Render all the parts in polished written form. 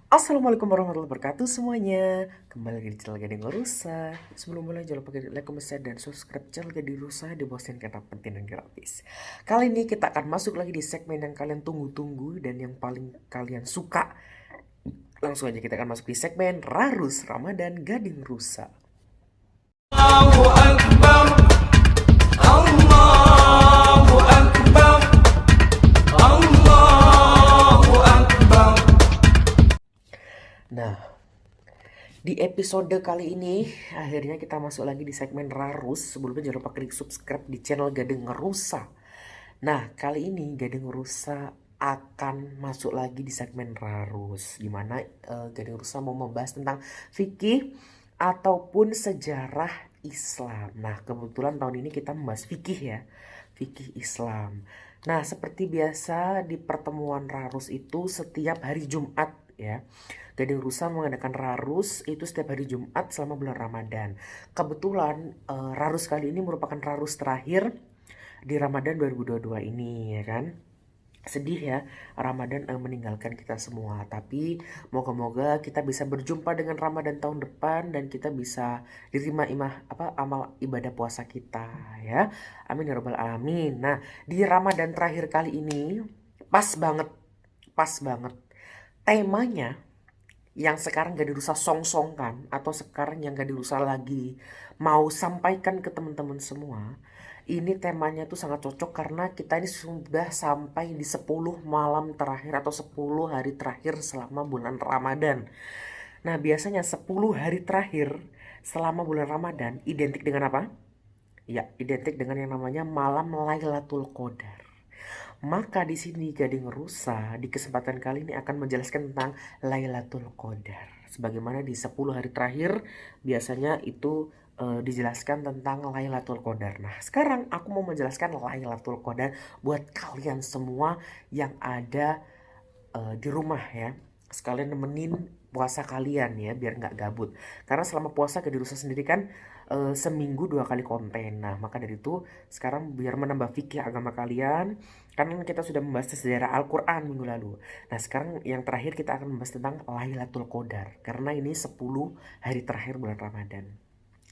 Assalamualaikum warahmatullahi wabarakatuh semuanya. Kembali lagi di channel Gading Rusa. Sebelum mulai jangan lupa like, comment, share, dan subscribe channel Gading Rusa di bawah sini karena penting dan gratis. Kali ini kita akan masuk lagi di segmen yang kalian tunggu-tunggu dan yang paling kalian suka. Langsung aja kita akan masuk di segmen Rarus Ramadan Gading Rusa. Allahu Akbar, Allahu Akbar, Allahu Akbar. Nah, di episode kali ini akhirnya kita masuk lagi di segmen Rarus. Sebelumnya jangan lupa klik subscribe di channel Gading Rusa. Nah, kali ini Gading Rusa akan masuk lagi di segmen Rarus, dimana Gading Rusa mau membahas tentang fikih ataupun sejarah Islam. Nah, kebetulan tahun ini kita membahas fikih ya, fikih Islam. Nah, seperti biasa di pertemuan Rarus itu setiap hari Jumat ya. Gading Rusa mengadakan Rarus itu setiap hari Jumat selama bulan Ramadan. Kebetulan Rarus kali ini merupakan Rarus terakhir di Ramadan 2022 ini ya kan. Sedih ya, Ramadan meninggalkan kita semua. Tapi moga-moga kita bisa berjumpa dengan Ramadan tahun depan dan kita bisa diterima amal ibadah puasa kita ya. Amin ya robbal alamin. Nah, di Ramadan terakhir kali ini pas banget, pas banget. Temanya yang sekarang gak dirusak song-songkan atau sekarang yang gak dirusak lagi mau sampaikan ke teman-teman semua, ini temanya tuh sangat cocok karena kita ini sudah sampai di 10 malam terakhir atau 10 hari terakhir selama bulan Ramadan. Nah, biasanya 10 hari terakhir selama bulan Ramadan identik dengan apa? Ya, identik dengan yang namanya malam Lailatul Qadar. Maka di sini Gading Rusa di kesempatan kali ini akan menjelaskan tentang Lailatul Qadar. Sebagaimana di 10 hari terakhir biasanya itu dijelaskan tentang Lailatul Qadar. Nah, sekarang aku mau menjelaskan Lailatul Qadar buat kalian semua yang ada di rumah ya. Sekalian nemenin puasa kalian ya biar nggak gabut. Karena selama puasa Gading Rusa sendiri kan seminggu 2 kali konten. Nah, maka dari itu sekarang biar menambah fikih agama kalian, kan kita sudah membahas sejarah Al-Quran minggu lalu. Nah, sekarang yang terakhir kita akan membahas tentang Lailatul Qadar. Karena ini 10 hari terakhir bulan Ramadan.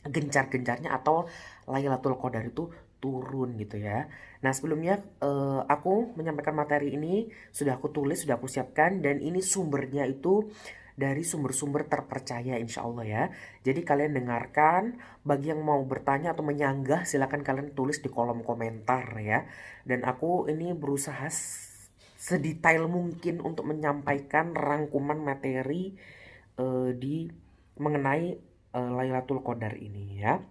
Gencar-gencarnya atau Lailatul Qadar itu turun gitu ya. Nah, sebelumnya aku menyampaikan materi ini sudah aku tulis, sudah aku siapkan, dan ini sumbernya itu dari sumber-sumber terpercaya insya Allah ya. Jadi kalian dengarkan, bagi yang mau bertanya atau menyanggah silahkan kalian tulis di kolom komentar ya. Dan aku ini berusaha sedetail mungkin untuk menyampaikan rangkuman materi di mengenai Lailatul Qadar ini ya.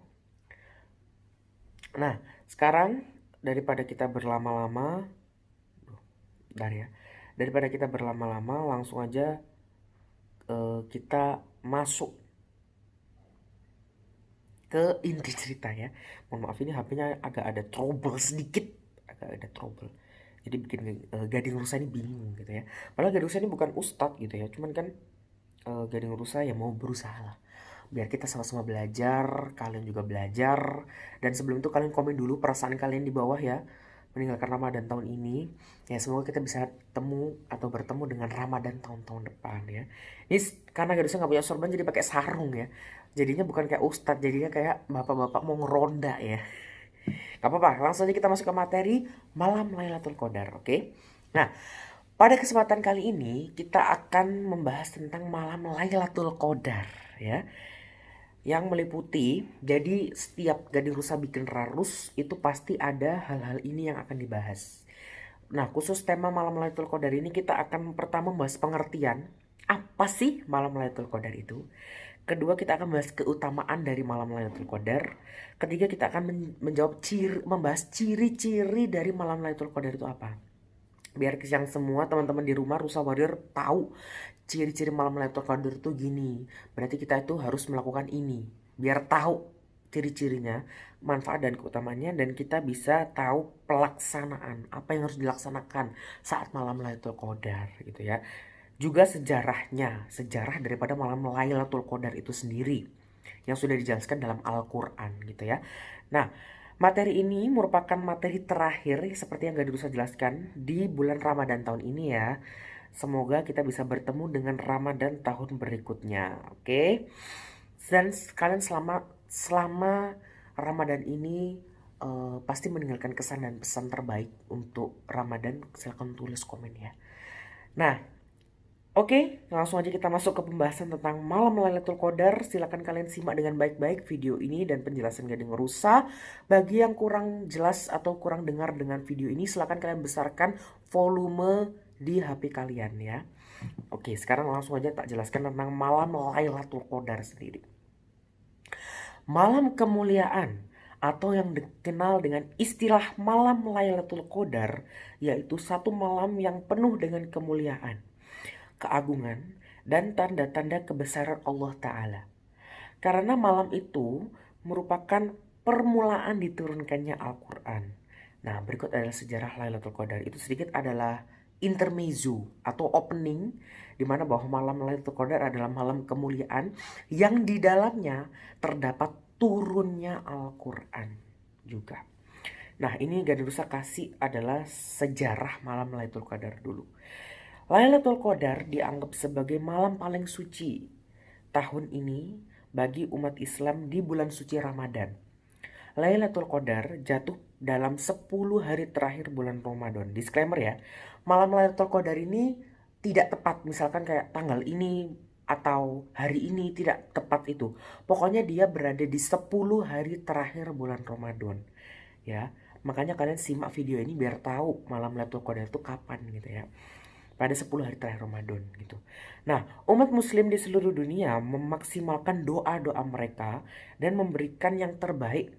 Nah, sekarang daripada kita berlama-lama, daripada kita berlama-lama langsung aja kita masuk ke inti cerita ya. Mohon maaf ini HP-nya agak ada trouble sedikit, agak ada trouble. Jadi bikin Gading Rusa ini bingung gitu ya. Padahal Gading Rusa ini bukan ustadz gitu ya, cuman kan Gading Rusa ya mau berusaha lah. Biar kita sama-sama belajar, kalian juga belajar. Dan sebelum itu kalian komen dulu perasaan kalian di bawah ya. Meninggalkan Ramadan tahun ini. Ya semoga kita bisa temu atau bertemu dengan Ramadan tahun-tahun depan ya. Ini karena Garusa nggak punya sorban jadi pakai sarung ya. Jadinya bukan kayak ustadz, jadinya kayak bapak-bapak mau ngeronda ya. Gak apa-apa, langsung aja kita masuk ke materi Malam Lailatul Qadar, oke? Nah, pada kesempatan kali ini kita akan membahas tentang Malam Lailatul Qadar ya, yang meliputi, jadi setiap Gading Rusa bikin Rarus itu pasti ada hal-hal ini yang akan dibahas. Nah, khusus tema Malam Lailatul Qadar ini kita akan pertama membahas pengertian apa sih Malam Lailatul Qadar itu. Kedua, kita akan membahas keutamaan dari Malam Lailatul Qadar. Ketiga, kita akan membahas ciri-ciri dari Malam Lailatul Qadar itu apa. Biar yang semua teman-teman di rumah Rusa Warrior tahu ciri-ciri Malam Lailatul Qadar itu gini. Berarti kita itu harus melakukan ini. Biar tahu ciri-cirinya, manfaat dan keutamanya, dan kita bisa tahu pelaksanaan apa yang harus dilaksanakan saat Malam Lailatul Qadar gitu ya. Juga sejarahnya, sejarah daripada Malam Lailatul Qadar itu sendiri yang sudah dijelaskan dalam Al-Qur'an gitu ya. Nah, materi ini merupakan materi terakhir seperti yang Gading Rusa jelaskan di bulan Ramadan tahun ini ya. Semoga kita bisa bertemu dengan Ramadan tahun berikutnya. Oke. Dan kalian selama Ramadan ini pasti meninggalkan kesan dan pesan terbaik untuk Ramadan. Silahkan tulis komen ya. Nah, oke, langsung aja kita masuk ke pembahasan tentang malam Lailatul Qadar. Silakan kalian simak dengan baik-baik video ini dan penjelasan Gading Rusa. Bagi yang kurang jelas atau kurang dengar dengan video ini, silakan kalian besarkan volume di HP kalian ya. Oke, sekarang langsung aja tak jelaskan tentang malam Lailatul Qadar sendiri. Malam kemuliaan atau yang dikenal dengan istilah malam Lailatul Qadar, yaitu satu malam yang penuh dengan kemuliaan, keagungan, dan tanda-tanda kebesaran Allah Ta'ala. Karena malam itu merupakan permulaan diturunkannya Al-Quran. Nah, berikut adalah sejarah Lailatul Qadar. Itu sedikit adalah intermezzo atau opening, di mana bahwa malam Lailatul Qadar adalah malam kemuliaan yang di dalamnya terdapat turunnya Al-Quran juga. Nah, ini Gading Rusa kasih adalah sejarah malam Lailatul Qadar dulu. Lailatul Qadar dianggap sebagai malam paling suci tahun ini bagi umat Islam di bulan suci Ramadan. Lailatul Qadar jatuh dalam 10 hari terakhir bulan Ramadan. Disclaimer ya, malam Lailatul Qadar ini tidak tepat misalkan kayak tanggal ini atau hari ini, tidak tepat itu. Pokoknya dia berada di 10 hari terakhir bulan Ramadan. Ya, makanya kalian simak video ini biar tahu malam Lailatul Qadar itu kapan gitu ya. Pada 10 hari terakhir Ramadan gitu. Nah, umat muslim di seluruh dunia memaksimalkan doa-doa mereka dan memberikan yang terbaik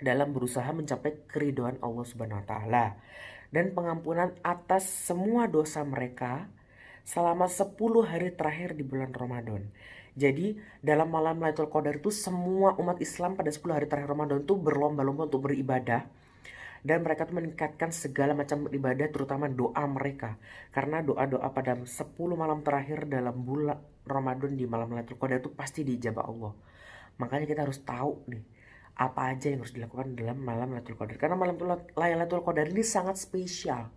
dalam berusaha mencapai keridhaan Allah Subhanahu wa taala dan pengampunan atas semua dosa mereka selama 10 hari terakhir di bulan Ramadan. Jadi dalam malam Lailatul Qadar itu semua umat Islam pada 10 hari terakhir Ramadan itu berlomba-lomba untuk beribadah. Dan mereka tuh meningkatkan segala macam ibadah, terutama doa mereka. Karena doa-doa pada 10 malam terakhir dalam bulan Ramadan di malam Lailatul Qadar itu pasti diijabah Allah. Makanya kita harus tahu nih, apa aja yang harus dilakukan dalam malam Lailatul Qadar. Karena malam Lailatul Qadar ini sangat spesial.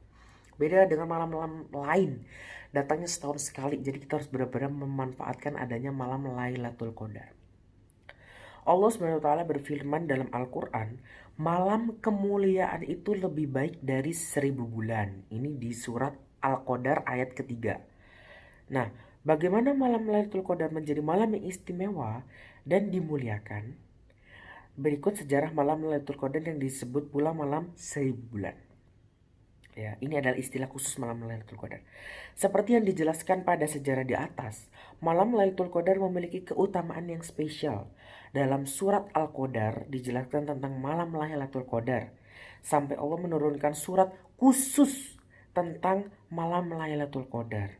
Beda dengan malam-malam lain. Datangnya setahun sekali. Jadi kita harus benar-benar memanfaatkan adanya malam Lailatul Qadar. Allah SWT berfirman dalam Al-Quran, malam kemuliaan itu lebih baik dari 1000 bulan. Ini di surat Al-Qadar ayat ketiga. Nah, bagaimana malam Lailatul Qadar menjadi malam yang istimewa dan dimuliakan? Berikut sejarah malam Lailatul Qadar yang disebut pula malam 1000 bulan. Ya, ini adalah istilah khusus malam Lailatul Qadar. Seperti yang dijelaskan pada sejarah di atas, malam Lailatul Qadar memiliki keutamaan yang spesial. Dalam surat Al-Qadar dijelaskan tentang malam Lailatul Qadar. Sampai Allah menurunkan surat khusus tentang malam Lailatul Qadar.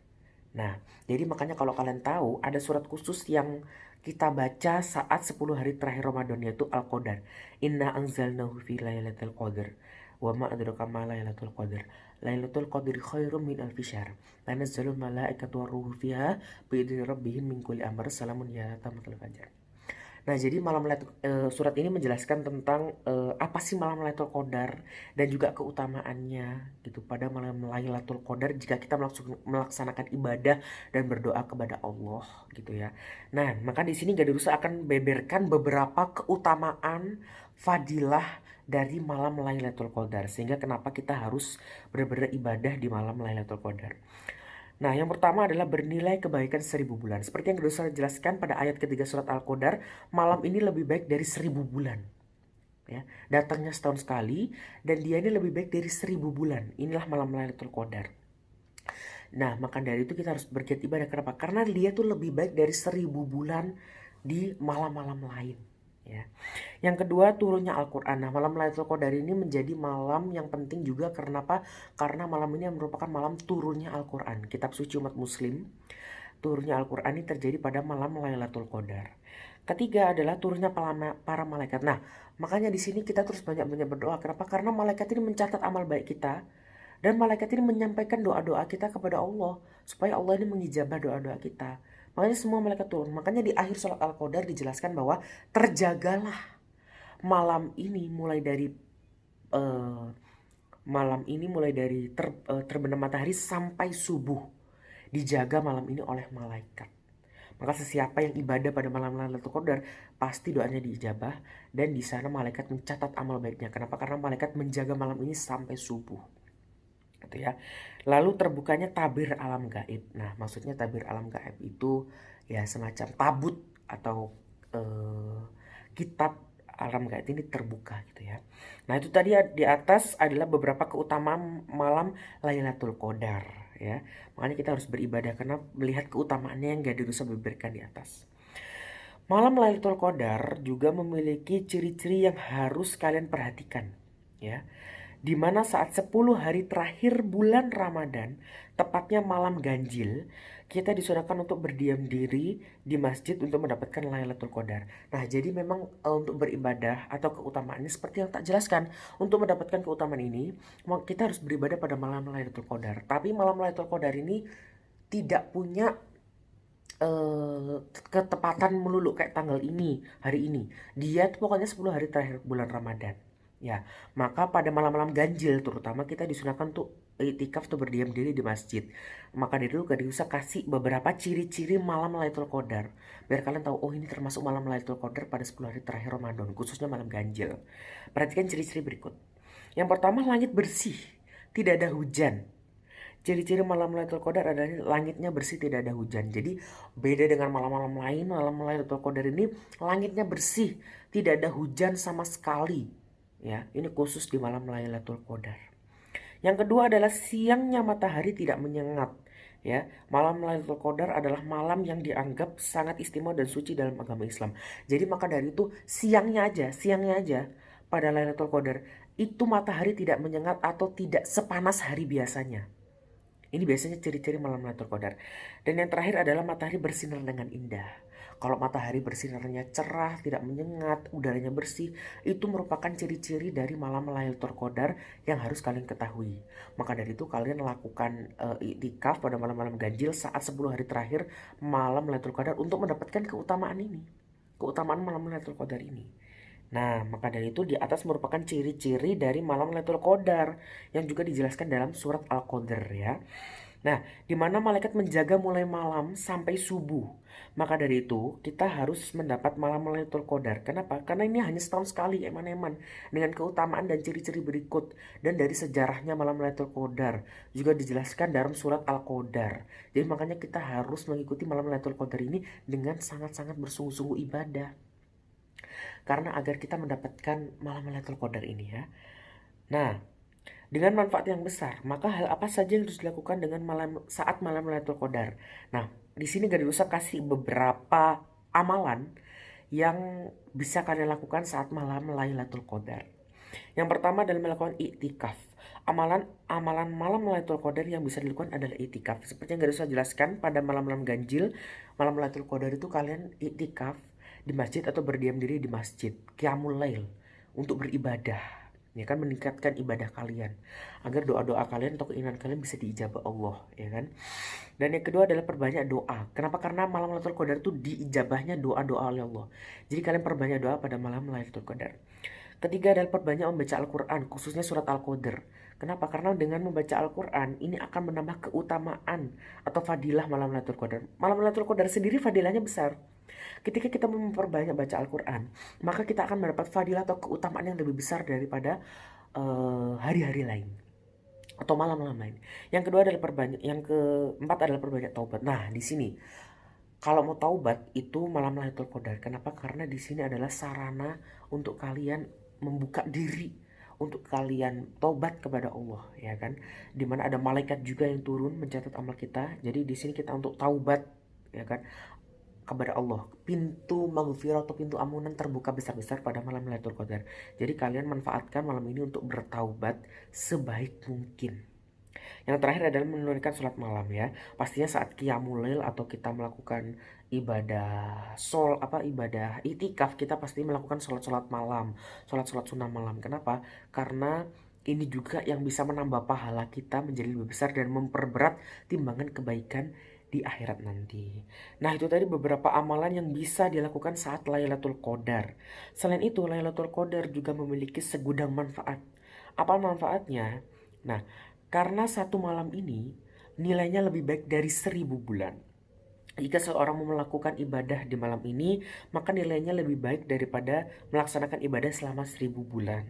Nah, jadi makanya kalau kalian tahu ada surat khusus yang kita baca saat 10 hari terakhir Ramadan, yaitu Al-Qadar. Inna anzalnahu fi lailatul qadar. Wa ma adraka ma lailatul qadar. Lailatul qadri khairum min alfi syahr. Tanazzalul malaikatu waruhu fiha biidzni rabbihim min kulli amr. Salamun hiya hatta matla'il fajar. Nah, jadi surat ini menjelaskan tentang apa sih malam Lailatul Qadar dan juga keutamaannya gitu pada malam Lailatul Qadar jika kita melaksanakan ibadah dan berdoa kepada Allah gitu ya. Nah, maka di sini Gading Rusa akan beberkan beberapa keutamaan fadilah dari malam Lailatul Qadar sehingga kenapa kita harus benar-benar ibadah di malam Lailatul Qadar. Nah, yang pertama adalah bernilai kebaikan 1000 bulan. Seperti yang sudah jelaskan pada ayat ketiga surat Al-Qadar, malam ini lebih baik dari 1000 bulan. Ya, datangnya setahun sekali dan dia ini lebih baik dari 1000 bulan. Inilah malam Lailatul Qadar. Nah, maka dari itu kita harus bergiat ibadah. Kenapa? Karena dia tuh lebih baik dari 1000 bulan di malam-malam lain. Ya. Yang kedua, turunnya Al-Quran. Nah, malam Lailatul Qadar ini menjadi malam yang penting juga karena apa? Karena malam ini merupakan malam turunnya Al-Quran, kitab suci umat muslim. Turunnya Al-Quran ini terjadi pada malam Lailatul Qadar. Ketiga adalah turunnya para malaikat. Nah, makanya di sini kita terus banyak-banyak berdoa. Kenapa? Karena malaikat ini mencatat amal baik kita dan malaikat ini menyampaikan doa-doa kita kepada Allah supaya Allah ini mengijabah doa-doa kita. Makanya semua malaikat turun. Makanya di akhir surat Al-Qadar dijelaskan bahwa terjagalah malam ini mulai dari terbenam matahari sampai subuh. dijaga malam ini oleh malaikat. Maka sesiapa yang ibadah pada malam Lailatul Qadar pasti doanya diijabah, dan di sana malaikat mencatat amal baiknya. Kenapa? Karena malaikat menjaga malam ini sampai subuh. Gitu ya. Lalu terbukanya tabir alam gaib. Nah, maksudnya tabir alam gaib itu ya semacam tabut atau kitab alam gaib ini terbuka gitu ya. Nah, itu tadi di atas adalah beberapa keutamaan malam Lailatul Qadar ya. Makanya kita harus beribadah karena melihat keutamaannya yang gak bisa beberkan di atas. Malam Lailatul Qadar juga memiliki ciri-ciri yang harus kalian perhatikan ya. Di mana saat 10 hari terakhir bulan Ramadan, tepatnya malam ganjil, kita disunahkan untuk berdiam diri di masjid untuk mendapatkan Lailatul Qadar. Nah, jadi memang untuk beribadah atau keutamaannya seperti yang tak jelaskan. Untuk mendapatkan keutamaan ini, kita harus beribadah pada malam Lailatul Qadar. Tapi malam Lailatul Qadar ini tidak punya ketepatan melulu kayak tanggal ini, hari ini. Dia tuh pokoknya 10 hari terakhir bulan Ramadan. Ya, maka pada malam-malam ganjil terutama kita disunahkan untuk iktikaf tuh berdiam diri di masjid. Maka dari dulu Gak usah kasih beberapa ciri-ciri malam Lailatul Qadar biar kalian tahu, oh ini termasuk malam Lailatul Qadar pada 10 hari terakhir Ramadan, khususnya malam ganjil. Perhatikan ciri-ciri berikut. Yang pertama, langit bersih, tidak ada hujan. Ciri-ciri malam Lailatul Qadar adalah langitnya bersih, tidak ada hujan. Jadi beda dengan malam-malam lain, malam Lailatul Qadar ini langitnya bersih, tidak ada hujan sama sekali. Ya, ini khusus di malam Lailatul Qadar. Yang kedua adalah siangnya matahari tidak menyengat. Ya, malam Lailatul Qadar adalah malam yang dianggap sangat istimewa dan suci dalam agama Islam. Jadi maka dari itu siangnya aja pada Lailatul Qadar itu matahari tidak menyengat atau tidak sepanas hari biasanya. Ini biasanya ciri-ciri malam Lailatul Qadar. Dan yang terakhir adalah matahari bersinar dengan indah. Kalau matahari bersinarnya cerah, tidak menyengat, udaranya bersih, itu merupakan ciri-ciri dari malam Lailatul Qadar yang harus kalian ketahui. Maka dari itu kalian lakukan iktikaf pada malam-malam ganjil saat 10 hari terakhir malam Lailatul Qadar untuk mendapatkan keutamaan ini. Keutamaan malam Lailatul Qadar ini. Nah, maka dari itu di atas merupakan ciri-ciri dari malam Lailatul Qadar yang juga dijelaskan dalam surat Al-Qadr ya. Nah, di mana malaikat menjaga mulai malam sampai subuh. Maka dari itu kita harus mendapat malam Lailatul Qadar. Kenapa? Karena ini hanya setahun sekali, eman-eman, dengan keutamaan dan ciri-ciri berikut. Dan dari sejarahnya malam Lailatul Qadar juga dijelaskan dalam surat Al-Qadar. Jadi makanya kita harus mengikuti malam Lailatul Qadar ini dengan sangat-sangat bersungguh-sungguh ibadah. Karena agar kita mendapatkan malam Lailatul Qadar ini ya. Nah, dengan manfaat yang besar, maka hal apa saja yang harus dilakukan dengan saat malam Lailatul Qadar? Nah, di sini Gak usah kasih beberapa amalan yang bisa kalian lakukan saat malam Lailatul Qadar. Yang pertama adalah melakukan iktikaf. Amalan malam Lailatul Qadar yang bisa dilakukan adalah iktikaf. Seperti yang Gak usah jelaskan pada malam-malam ganjil, malam Lailatul Qadar itu kalian iktikaf di masjid atau berdiam diri di masjid, qiyamul lail, untuk beribadah, ya kan, meningkatkan ibadah kalian agar doa-doa kalian atau keinginan kalian bisa diijabah Allah, ya kan. Dan yang kedua adalah perbanyak doa. Kenapa? Karena malam Lailatul Qadar itu diijabahnya doa-doa oleh Allah. Jadi kalian perbanyak doa pada malam Lailatul Qadar. Ketiga adalah perbanyak membaca Al-Quran, khususnya surat Al-Qadr. Kenapa? Karena dengan membaca Al-Quran ini akan menambah keutamaan atau fadilah malam Lailatul Qadar. Malam Lailatul Qadar sendiri fadilahnya besar. Ketika kita memperbanyak baca Al-Quran, maka kita akan mendapat fadilah atau keutamaan yang lebih besar daripada hari-hari lain atau malam-malam lain. Yang keempat adalah perbanyak taubat. Nah, di sini kalau mau taubat itu malam Lailatul Qadar. Kenapa? Karena di sini adalah sarana untuk kalian membuka diri, untuk kalian taubat kepada Allah, ya kan? Dimana ada malaikat juga yang turun mencatat amal kita. Jadi di sini kita untuk taubat, ya kan, kepada Allah. Pintu maghfirah atau pintu ampunan terbuka besar-besar pada malam Lailatul Qadar. Jadi kalian manfaatkan malam ini untuk bertaubat sebaik mungkin. Yang terakhir adalah menunaikan sholat malam ya. Pastinya saat qiyamul lail atau kita melakukan ibadah ibadah itikaf, kita pasti melakukan sholat malam, sholat sunnah malam. Kenapa? Karena ini juga yang bisa menambah pahala kita menjadi lebih besar dan memperberat timbangan kebaikan di akhirat nanti. Nah, itu tadi beberapa amalan yang bisa dilakukan saat Lailatul Qadar. Selain itu, Lailatul Qadar juga memiliki segudang manfaat. Apa manfaatnya? Nah, karena satu malam ini nilainya lebih baik dari 1000 bulan. Jika seorang mau melakukan ibadah di malam ini, maka nilainya lebih baik daripada melaksanakan ibadah selama 1000 bulan.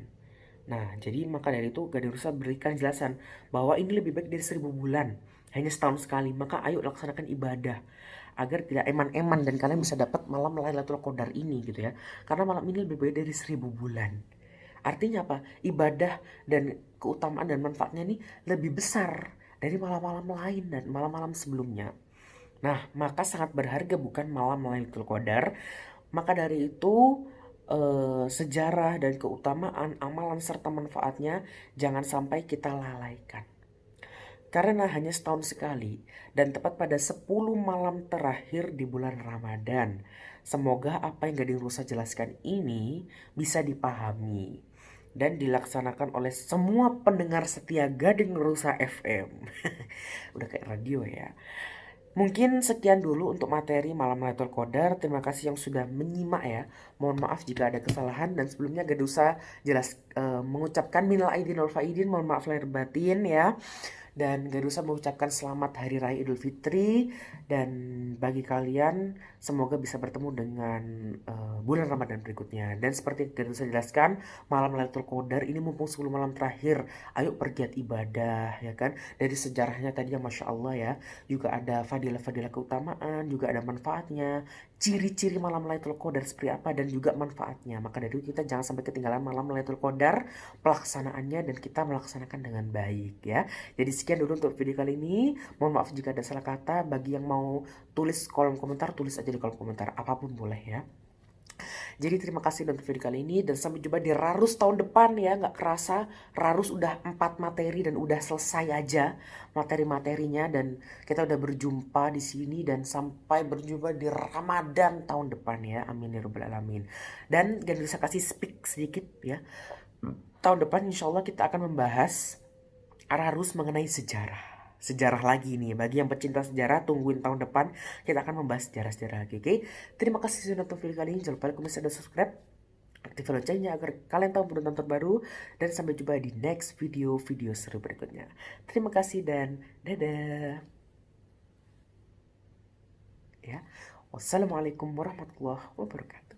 Nah, jadi maka dari itu Gading Rusa berikan jelasan bahwa ini lebih baik dari 1000 bulan. Hanya setahun sekali, maka ayo laksanakan ibadah agar tidak eman-eman dan kalian bisa dapat malam Lailatul Qadar ini gitu ya. Karena malam ini lebih baik dari 1000 bulan. Artinya apa? Ibadah dan keutamaan dan manfaatnya ini lebih besar dari malam-malam lain dan malam-malam sebelumnya. Nah, maka sangat berharga bukan malam Lailatul Qadar. Maka dari itu sejarah dan keutamaan amalan serta manfaatnya jangan sampai kita lalaikan. Karena hanya setahun sekali dan tepat pada 10 malam terakhir di bulan Ramadan. Semoga apa yang Gading Rusa jelaskan ini bisa dipahami dan dilaksanakan oleh semua pendengar setia Gading Rusa FM. Udah kayak radio ya. Mungkin sekian dulu untuk materi malam Lailatul Qadar. Terima kasih yang sudah menyimak ya. Mohon maaf jika ada kesalahan dan sebelumnya gak usah jelas mengucapkan minal aidin wal faidin, mohon maaf lahir batin ya. Dan gak usah mengucapkan selamat Hari Raya Idul Fitri. Dan bagi kalian semoga bisa bertemu dengan bulan Ramadan berikutnya. Dan seperti yang usah jelaskan, malam Lailatul Qadar ini mumpung 10 malam terakhir, ayo bergiat ibadah ya kan. Dari sejarahnya tadi yang Masya Allah ya, juga ada fadilah-fadilah keutamaan, juga ada manfaatnya, ciri-ciri malam Lailatul Qadar seperti apa dan juga manfaatnya. Maka dari itu kita jangan sampai ketinggalan malam Lailatul Qadar pelaksanaannya dan kita melaksanakan dengan baik ya. Jadi sekian dulu untuk video kali ini. Mohon maaf jika ada salah kata. Bagi yang mau tulis kolom komentar, tulis aja di kolom komentar, apapun boleh ya. Jadi terima kasih untuk video kali ini dan sampai jumpa di Rarus tahun depan ya. Nggak kerasa Rarus udah 4 materi dan udah selesai aja materi-materinya dan kita udah berjumpa di sini dan sampai berjumpa di Ramadan tahun depan ya. Amin ya rabbal alamin. Dan gak bisa kasih speak sedikit ya. Tahun depan insya Allah kita akan membahas Rarus mengenai sejarah. Sejarah lagi nih, bagi yang pecinta sejarah tungguin tahun depan kita akan membahas sejarah-sejarah lagi, oke? Terima kasih sudah nonton video kali ini, jangan lupa like, comment, dan subscribe, aktifkan loncengnya agar kalian tahu video terbaru dan sampai jumpa di next video seru berikutnya. Terima kasih dan dadah. Ya, wassalamualaikum warahmatullahi wabarakatuh.